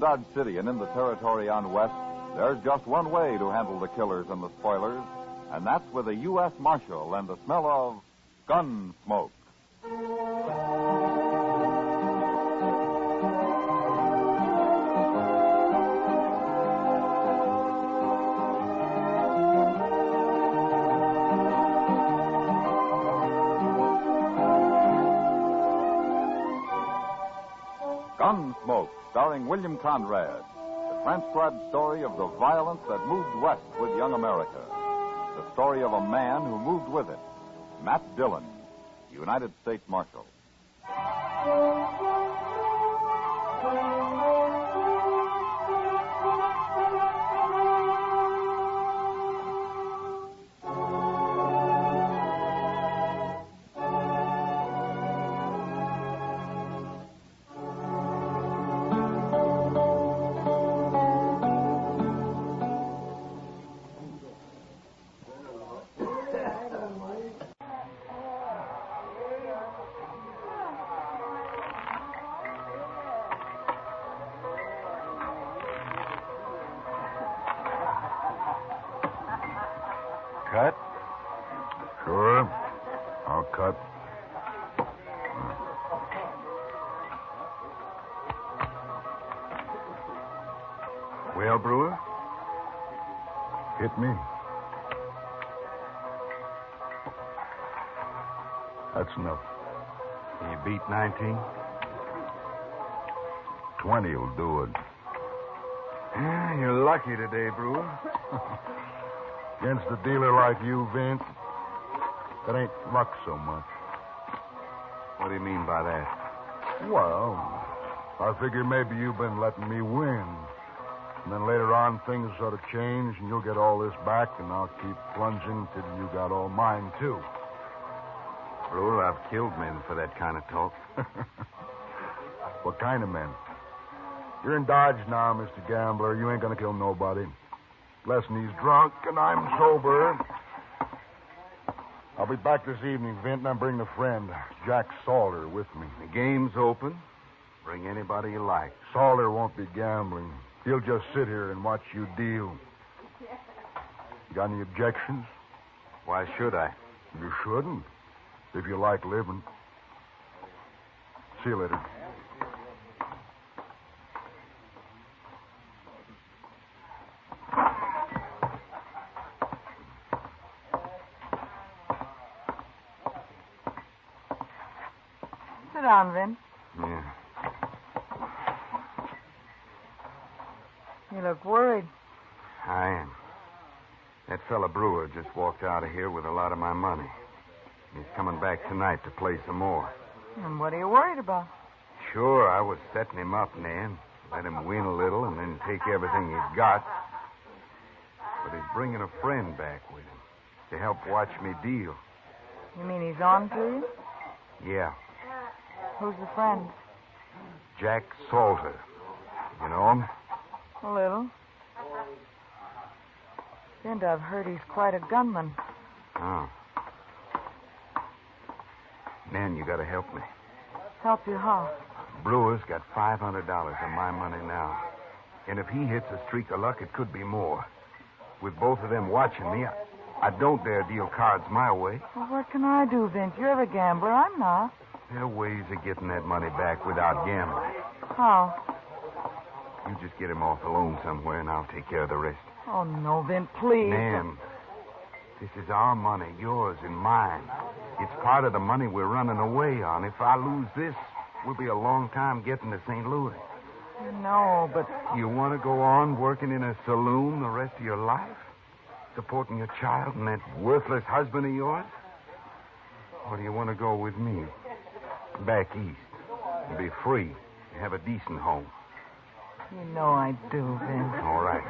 around Dodge City and in the territory on West, there's just one way to handle the killers and the spoilers, and that's with a U.S. Marshal and the smell of Gunsmoke. Gunsmoke, starring William Conrad. The transcribed story of the violence that moved west with young America. The story of a man who moved with it. Matt Dillon, United States Marshal. Cut? Sure. I'll cut. Well, Brewer? Hit me. That's enough. You beat 19? 20 will do it. Yeah, you're lucky today, Brewer. Against a dealer like you, Vince, that ain't luck so much. What do you mean by that? Well, I figure maybe you've been letting me win. And then later on, things sort of change, and you'll get all this back, and I'll keep plunging till you got all mine, too. Brewer, I've killed men for that kind of talk. What kind of men? You're in Dodge now, Mr. Gambler. You ain't gonna kill nobody. Unless he's drunk and I'm sober. I'll be back this evening, Vint, and I'm bringing a friend, Jack Salter, with me. The game's open. Bring anybody you like. Salter won't be gambling. He'll just sit here and watch you deal. You got any objections? Why should I? You shouldn't, if you like living. See you later. Sit down, Vin. Yeah. You look worried. I am. That fella Brewer just walked out of here with a lot of my money. He's coming back tonight to play some more. And what are you worried about? Sure, I was setting him up, Nan. Let him win a little and then take everything he's got. But he's bringing a friend back with him to help watch me deal. You mean he's on to you? Yeah. Who's the friend? Jack Salter. You know him? A little. And I've heard he's quite a gunman. Oh. Nan, you gotta help me. Help you how? Brewer's got $500 of my money now. And if he hits a streak of luck, it could be more. With both of them watching me, I don't dare deal cards my way. Well, what can I do, Vince? You're a gambler. I'm not. There are ways of getting that money back without gambling. How? You just get him off alone somewhere, and I'll take care of the rest. Oh, no, Vince, please. Nan, this is our money, yours and mine. It's part of the money we're running away on. If I lose this, we'll be a long time getting to St. Louis. No, but... You want to go on working in a saloon the rest of your life? Supporting your child and that worthless husband of yours? Or do you want to go with me? Back east. And be free. And have a decent home. You know I do, Vince. All right.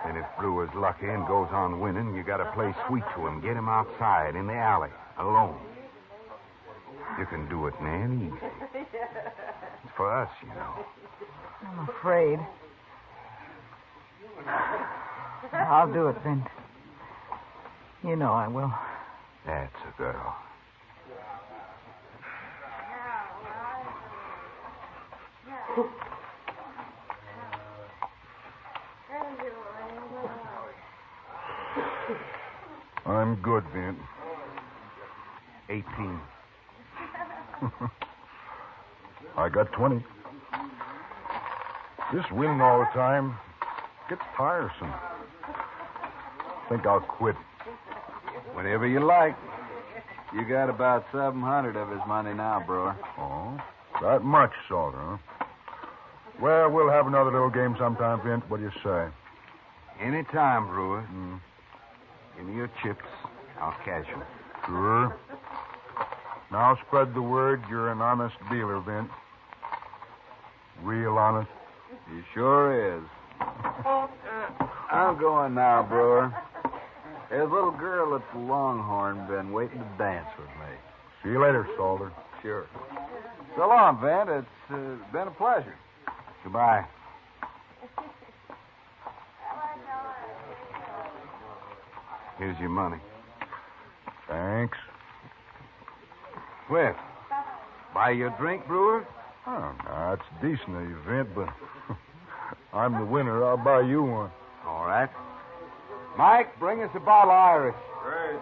And if Brewer's lucky and goes on winning, you got to play sweet to him. Get him outside in the alley, alone. You can do it, Nan, easy. It's for us, you know. I'm afraid. I'll do it, Vince. You know I will. That's a girl. I'm good, Vint. 18. I got 20. This winning all the time gets tiresome. Think I'll quit. Whenever you like. You got about 700 of his money now, brewer. Oh, that much, Salter, huh? Well, we'll have another little game sometime, Vint. What do you say? Any time, brewer. Give me your chips. I'll cash them. Sure. Now spread the word you're an honest dealer, Vint. Real honest. He sure is. I'm going now, brewer. There's a little girl at the Longhorn been waiting to dance with me. See you later, Salter. Sure. So long, Vint. It's been a pleasure. Goodbye. Here's your money. Thanks. Well, buy you a drink, brewer? Oh, now, that's decent of you, Vint, but I'm the winner. I'll buy you one. All right. Mike, bring us a bottle of Irish. Great.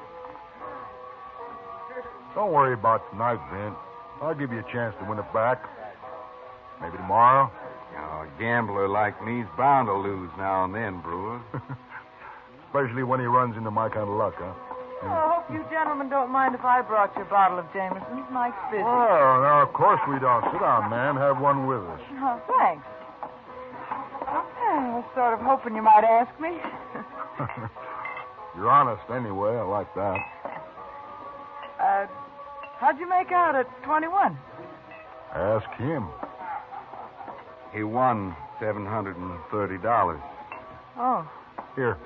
Don't worry about tonight, Vint. I'll give you a chance to win it back. Maybe tomorrow. Now, a gambler like me's bound to lose now and then, brewer. Especially when he runs into my kind of luck, huh? I hope you gentlemen don't mind if I brought you a bottle of Jameson's. Mike's busy. Well, now, of course we don't. Sit down, man. Have one with us. Oh, thanks. I was sort of hoping you might ask me. You're honest anyway. I like that. How'd you make out at 21? Ask him. He won $730. Oh. Here.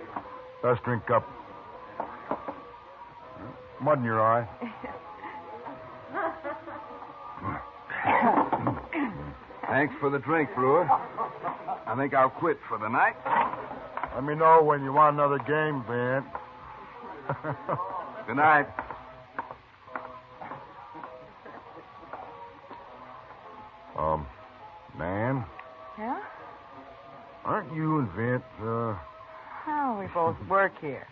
Let's drink up. Mud in your eye. Thanks for the drink, brewer. I think I'll quit for the night. Let me know when you want another game, Vint. Good night. Man, Yeah? aren't you and Vint, Oh, we both work here.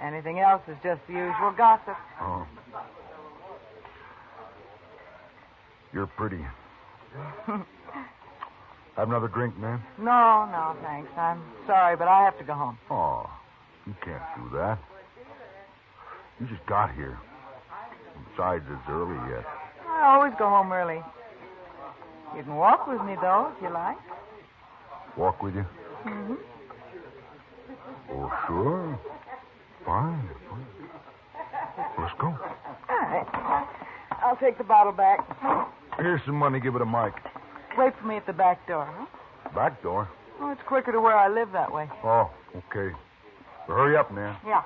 Anything else is just the usual gossip. Oh. You're pretty. Have another drink, man? No, thanks. I'm sorry, but I have to go home. Oh, you can't do that. You just got here. Besides, it's early yet. I always go home early. You can walk with me, though, if you like. Walk with you? Mm-hmm. Oh, sure. Fine. Let's go. All right. I'll take the bottle back. Here's some money. Give it to Mike. Wait for me at the back door, huh? Back door? Oh, it's quicker to where I live that way. Oh, okay. Well, hurry up, man. Yeah.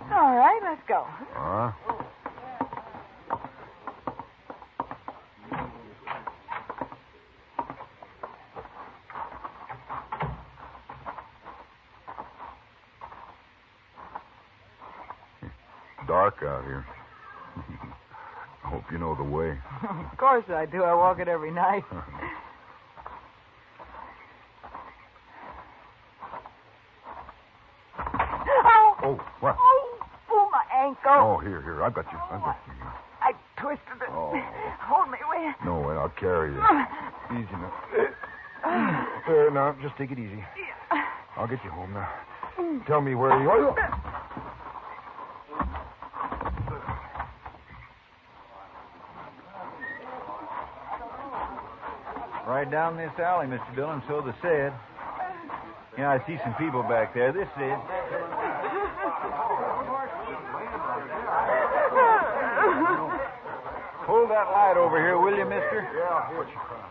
All right, let's go. Dark out here. I hope you know the way. Of course I do. I walk it every night. Oh, what? Oh, my ankle. Oh, here. I got you. I twisted it. Oh. Hold me, will you? No, I'll carry you. Easy now. Now, just take it easy. I'll get you home now. Tell me where you are. Right down this alley, Mr. Dillon, so they said. Yeah, I see some people back there. This is. Hold that light over here, will you, mister? Yeah.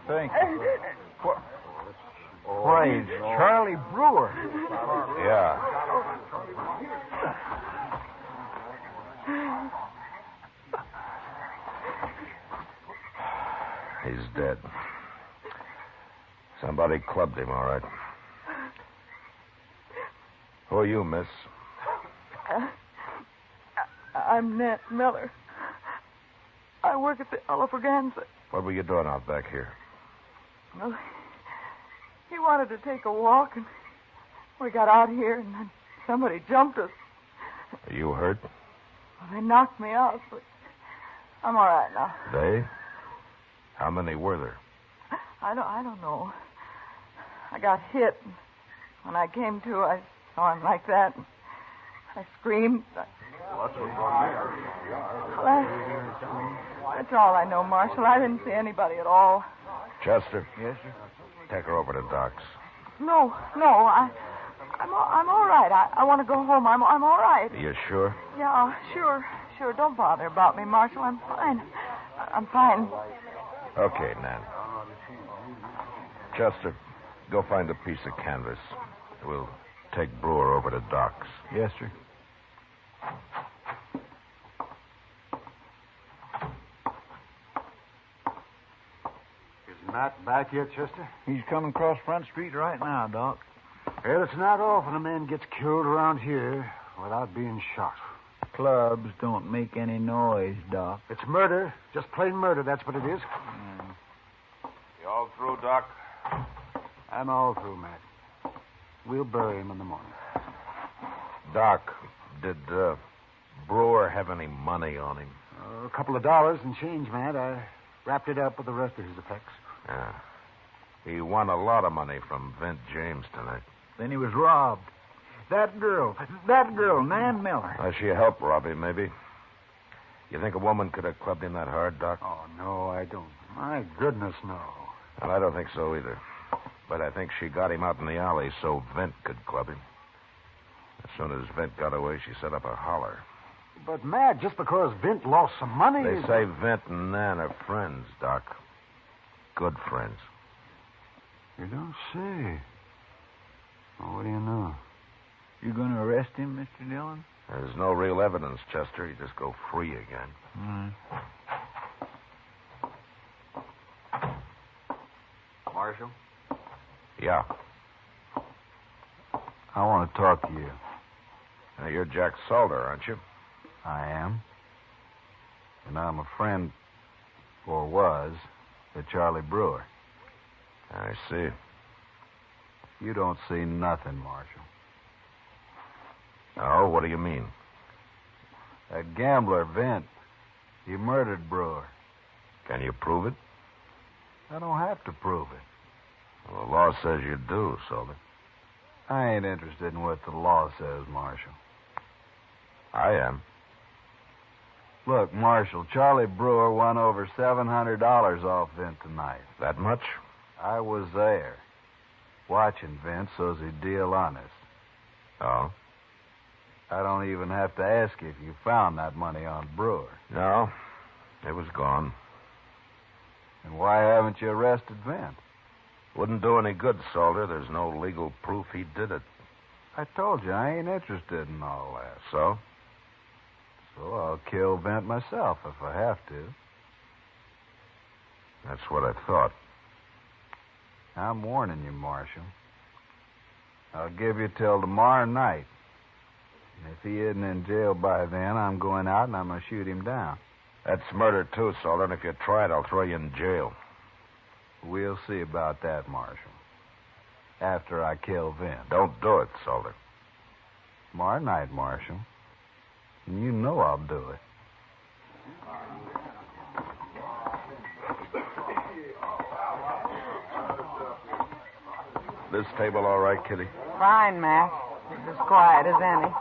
Thank you. Why, it's Charlie Brewer. Yeah. He's dead. Somebody clubbed him, all right. Who are you, miss? I'm Nat Miller. I work at the Elephorganza. What were you doing out back here? Well, he wanted to take a walk, and we got out here, and then somebody jumped us. Are you hurt? Well, they knocked me out, but I'm all right now. They? How many were there? I don't know. I got hit. When I came to, I saw him like that. I screamed. What's going on? Well, that's all I know, Marshal. I didn't see anybody at all. Chester? Yes, sir. Take her over to Doc's. No, I'm all right. I want to go home. I'm all right. Are you sure? Yeah, sure. Don't bother about me, Marshal. I'm fine. I'm fine. Okay, Nan. Chester, go find a piece of canvas. We'll take Brewer over to Doc's. Yes, sir. Is Matt back yet, Chester? He's coming across Front Street right now, Doc. Well, it's not often a man gets killed around here without being shot. Clubs don't make any noise, Doc. It's murder. Just plain murder, that's what it is. You all through, Doc? I'm all through, Matt. We'll bury him in the morning. Doc, did Brewer have any money on him? A couple of dollars and change, Matt. I wrapped it up with the rest of his effects. Yeah. He won a lot of money from Vint James tonight. Then he was robbed. That girl, Nan Miller. She helped rob him, maybe. You think a woman could have clubbed him that hard, Doc? Oh, no, I don't. My goodness, no. Well, I don't think so either. But I think she got him out in the alley so Vint could club him. As soon as Vint got away, she set up a holler. But, Matt, just because Vint lost some money... They say Vint and Nan are friends, Doc. Good friends. You don't say. Well, what do you know? You going to arrest him, Mr. Dillon? There's no real evidence, Chester. You just go free again. Mm. Marshal? Yeah. I want to talk to you. Now, you're Jack Salter, aren't you? I am. And I'm a friend, or was, to Charlie Brewer. I see. You don't see nothing, Marshal. Oh, what do you mean? That gambler, Vint, he murdered Brewer. Can you prove it? I don't have to prove it. Well, the law says you do, Salter. I ain't interested in what the law says, Marshal. I am. Look, Marshal, Charlie Brewer won over $700 off Vint tonight. That much? I was there, watching Vint so's he'd deal honest. Oh? I don't even have to ask you if you found that money on Brewer. No. It was gone. And why haven't you arrested Vint? Wouldn't do any good, Salter. There's no legal proof he did it. I told you I ain't interested in all that. So? So I'll kill Vint myself if I have to. That's what I thought. I'm warning you, Marshal. I'll give you till tomorrow night. And if he isn't in jail by then, I'm going out and I'm going to shoot him down. That's murder, too, Salter, and if you try it, I'll throw you in jail. We'll see about that, Marshal. After I kill Vint. Don't do it, Salter. Tomorrow night, Marshal. And you know I'll do it. This table all right, Kitty? Fine, Mac. It's as quiet as any.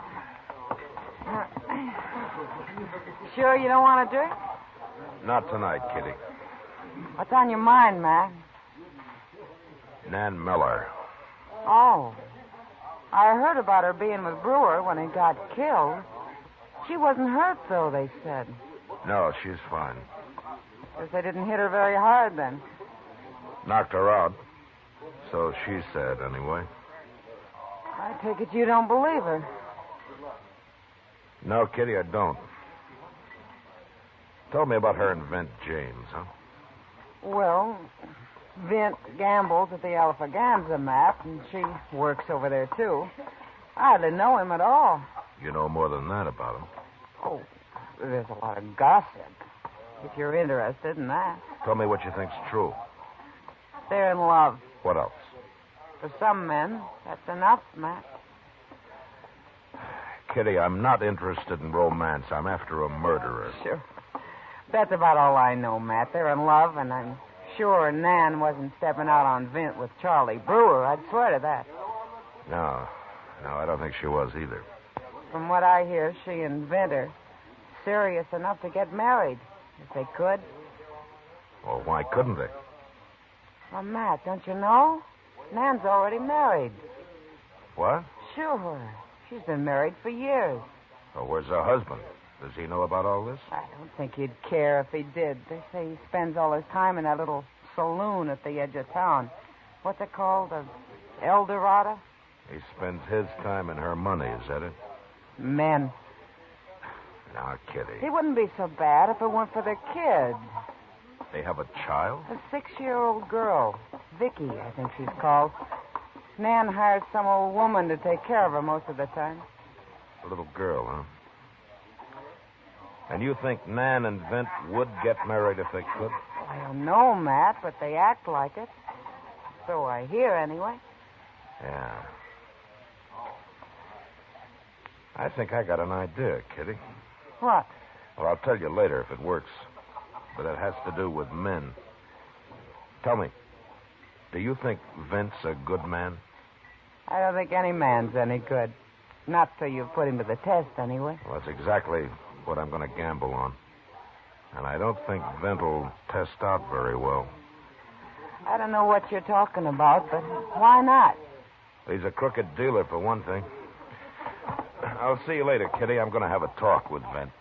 Sure you don't want to drink? Not tonight, Kitty. What's on your mind, Mac? Nan Miller. Oh. I heard about her being with Brewer when he got killed. She wasn't hurt, though, they said. No, she's fine. Guess they didn't hit her very hard, then. Knocked her out. So she said, anyway. I take it you don't believe her. No, Kitty, I don't. Tell me about her and Vint James, huh? Well, Vint gambles at the Alphaganza map, and she works over there, too. I hardly know him at all. You know more than that about him. Oh, there's a lot of gossip, if you're interested in that. Tell me what you think's true. They're in love. What else? For some men, that's enough, Matt. Kitty, I'm not interested in romance. I'm after a murderer. Sure. That's about all I know, Matt. They're in love, and I'm sure Nan wasn't stepping out on Vint with Charlie Brewer. I'd swear to that. No, I don't think she was either. From what I hear, she and Vint are serious enough to get married, if they could. Well, why couldn't they? Well, Matt, don't you know? Nan's already married. What? Sure. She's been married for years. Well, where's her husband? Does he know about all this? I don't think he'd care if he did. They say he spends all his time in that little saloon at the edge of town. What's it called? The El Dorado? He spends his time and her money, is that it? Men. Now, Kitty. He wouldn't be so bad if it weren't for their kid. They have a child? A 6-year-old girl. Vicky, I think she's called. Nan hires some old woman to take care of her most of the time. A little girl, huh? And you think Nan and Vint would get married if they could? I don't know, Matt, but they act like it. So I hear, anyway. Yeah. I think I got an idea, Kitty. What? Well, I'll tell you later if it works. But it has to do with men. Tell me, do you think Vint's a good man? I don't think any man's any good. Not till you put him to the test, anyway. Well, that's exactly what I'm going to gamble on. And I don't think Vint will test out very well. I don't know what you're talking about, but why not? He's a crooked dealer, for one thing. I'll see you later, Kitty. I'm going to have a talk with Vint.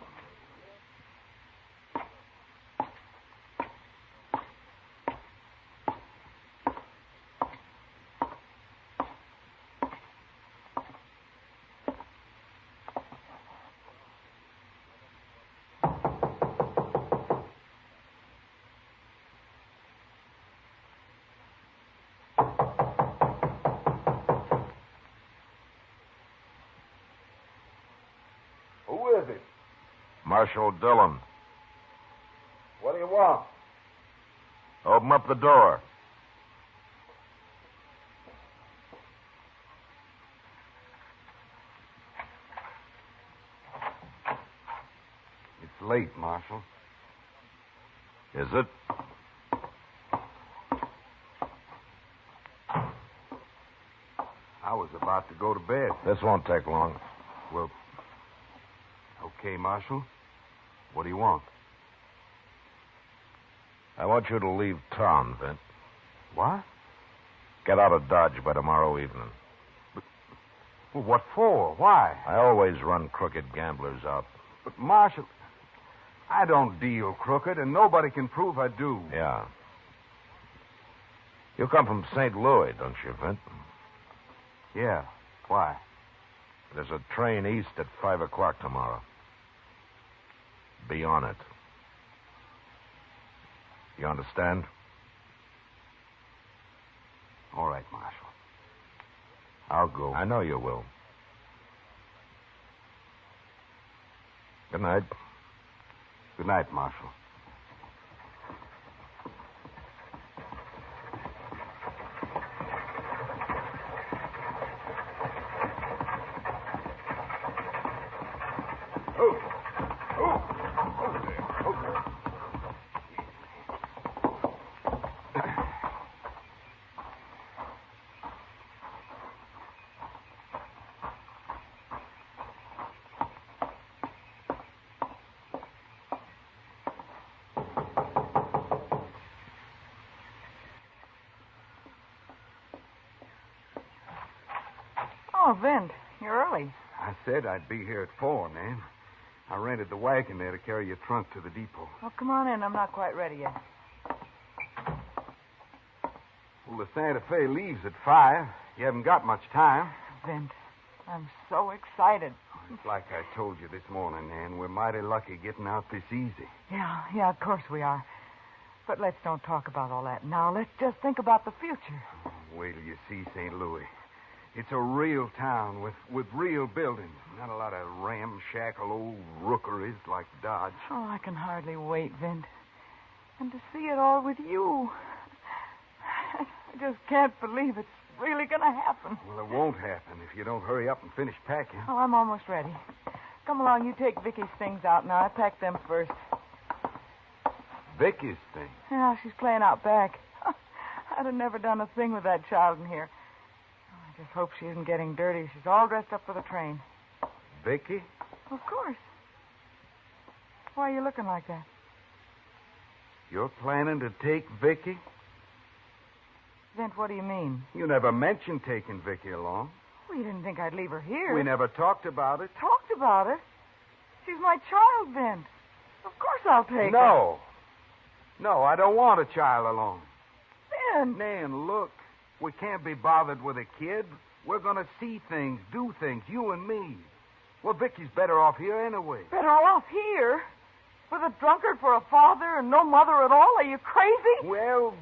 Who is it? Marshal Dillon. What do you want? Open up the door. It's late, Marshal. Is it? I was about to go to bed. This won't take long. Well, okay, Marshal. What do you want? I want you to leave town, Vint. What? Get out of Dodge by tomorrow evening. Well, what for? Why? I always run crooked gamblers out. But, Marshal, I don't deal crooked, and nobody can prove I do. Yeah. You come from St. Louis, don't you, Vint? Yeah. Why? There's a train east at 5 o'clock tomorrow. Be on it. You understand? All right, Marshal. I'll go. I know you will. Good night. Good night, Marshal. Oh, Vint, you're early. I said I'd be here at 4, Nan. I rented the wagon there to carry your trunk to the depot. Well, come on in. I'm not quite ready yet. Well, the Santa Fe leaves at 5. You haven't got much time. Vint, I'm so excited. It's like I told you this morning, Nan. We're mighty lucky getting out this easy. Yeah, of course we are. But let's don't talk about all that now. Let's just think about the future. Wait till you see St. Louis. It's a real town with real buildings. Not a lot of ramshackle old rookeries like Dodge. Oh, I can hardly wait, Vint. And to see it all with you. I just can't believe it's really going to happen. Well, it won't happen if you don't hurry up and finish packing. Oh, I'm almost ready. Come along, you take Vicky's things out now. I packed them first. Vicky's thing? Yeah, she's playing out back. I'd have never done a thing with that child in here. I just hope she isn't getting dirty. She's all dressed up for the train. Vicky? Of course. Why are you looking like that? You're planning to take Vicky? Vint, what do you mean? You never mentioned taking Vicky along. Well, you didn't think I'd leave her here. We never talked about it. Talked about it? She's my child, Vint. Of course I'll take her. No. No, I don't want a child along. Vint. Nan, look. We can't be bothered with a kid. We're going to see things, do things, you and me. Well, Vicky's better off here anyway. Better off here? With a drunkard for a father and no mother at all? Are you crazy? Well,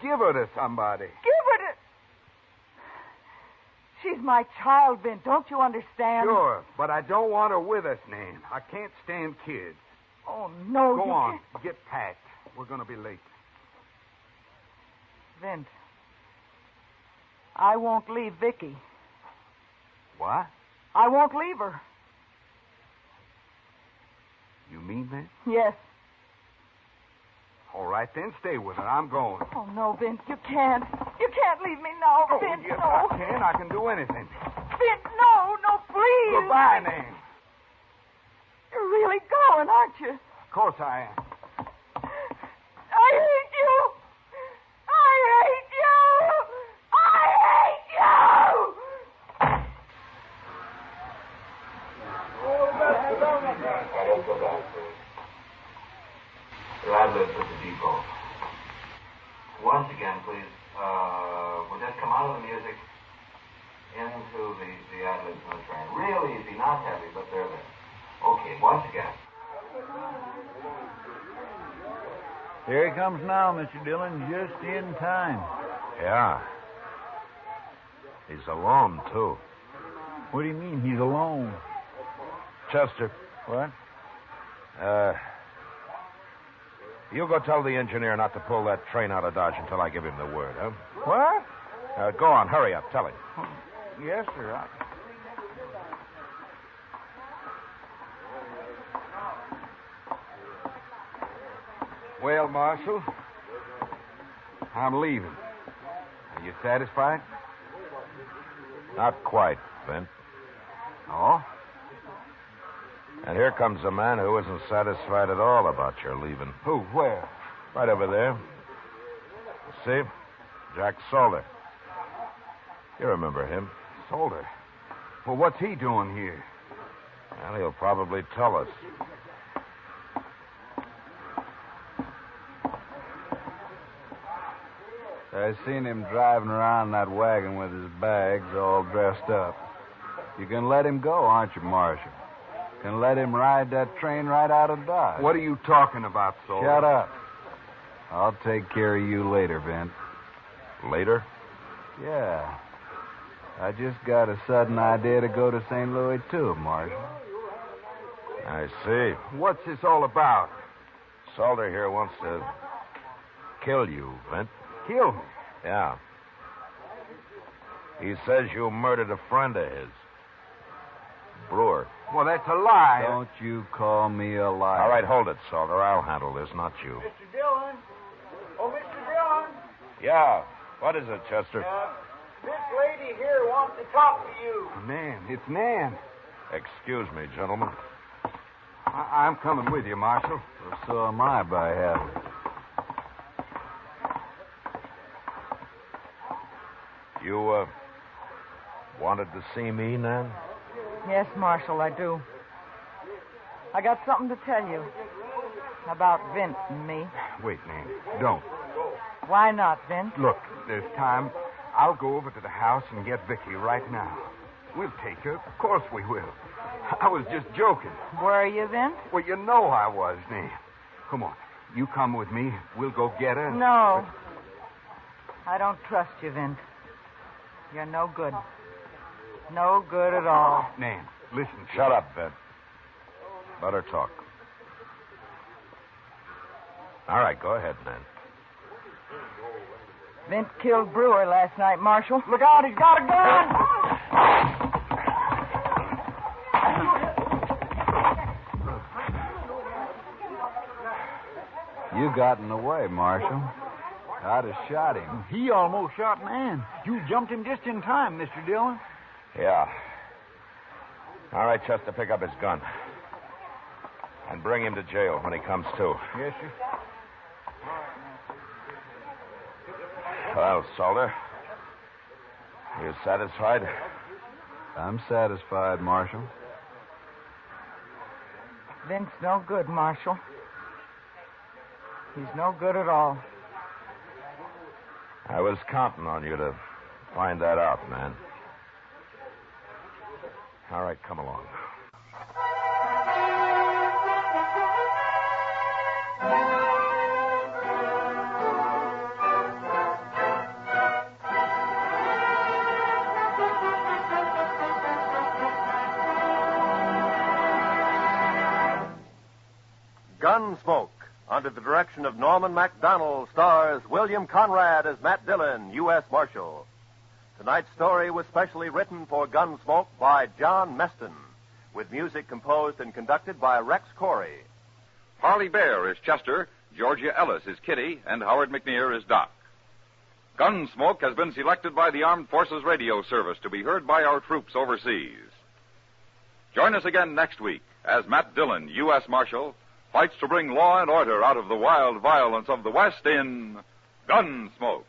give her to somebody. Give her to... She's my child, Vint. Don't you understand? Sure, but I don't want her with us, Nan. I can't stand kids. Oh, no, Go you on. can't. Get packed. We're going to be late. Vint, I won't leave Vicky. What? I won't leave her. You mean that? Yes. All right, then stay with her. I'm going. Oh, no, Vint, you can't. You can't leave me now, Oh, Vint, yes, no. I can. I can do anything. Vint, no, please. Goodbye, Nan. You're really going, aren't you? Of course I am. I hate you. I hate you. I hate you. Radley to the depot. Once again, please, we'll just come out of the music into the ad-libs on the train. Real easy, not heavy, but they're there. Okay, once again. Here he comes now, Mr. Dillon, just in time. Yeah. He's alone, too. What do you mean he's alone? Chester, What? you go tell the engineer not to pull that train out of Dodge until I give him the word, huh? What? Go on, hurry up, tell him. Yes, sir. Well, Marshal, I'm leaving. Are you satisfied? Not quite, Vint. Oh? And here comes a man who isn't satisfied at all about your leaving. Who? Where? Right over there. See? Jack Solder. You remember him. Solder. Well, what's he doing here? Well, he'll probably tell us. I seen him driving around in that wagon with his bags all dressed up. You can let him go, aren't you, Marshal? Can let him ride that train right out of Dodge. What are you talking about, Solder? Shut up. I'll take care of you later, Vint. Later? Yeah. I just got a sudden idea to go to St. Louis, too, Marshal. I see. What's this all about? Solder here wants to kill you, Vint. Kill me? Yeah. He says you murdered a friend of his. Brewer. Well, that's a lie. Don't you call me a liar. All right, hold it, Solder. I'll handle this, not you. Mr. Dillon. Oh, Mr. Dillon. Yeah. What is it, Chester? This lady here wants to talk to you. Nan. It's Nan. Excuse me, gentlemen. I'm coming with you, Marshal. Well, so am I, by heaven. You, wanted to see me, Nan? Yes, Marshal, I do. I got something to tell you about Vint and me. Wait, Nan. Don't. Why not, Vint? Look, there's time. I'll go over to the house and get Vicky right now. We'll take her. Of course we will. I was just joking. Were you, Vint? Well, you know I was, Nan. Come on. You come with me. We'll go get her. No. I don't trust you, Vint. You're no good. No good at all. Nan, listen. Shut up, Vint. Let her talk. All right, go ahead, Nan. Vint killed Brewer last night, Marshal. Look out, he's got a gun! You got in the way, Marshal. I'd have shot him. He almost shot Nan. You jumped him just in time, Mr. Dillon. Yeah. All right, Chester, pick up his gun. And bring him to jail when he comes to. Yes, sir. Well, Salter, you satisfied? I'm satisfied, Marshal. Vint's no good, Marshal. He's no good at all. I was counting on you to find that out, man. All right, come along. Gunsmoke, under the direction of Norman Macdonnell, stars William Conrad as Matt Dillon, U.S. Marshal. Tonight's story was specially written for Gunsmoke by John Meston, with music composed and conducted by Rex Corey. Parley Baer is Chester, Georgia Ellis is Kitty, and Howard McNear is Doc. Gunsmoke has been selected by the Armed Forces Radio Service to be heard by our troops overseas. Join us again next week as Matt Dillon, U.S. Marshal, fights to bring law and order out of the wild violence of the West in Gunsmoke.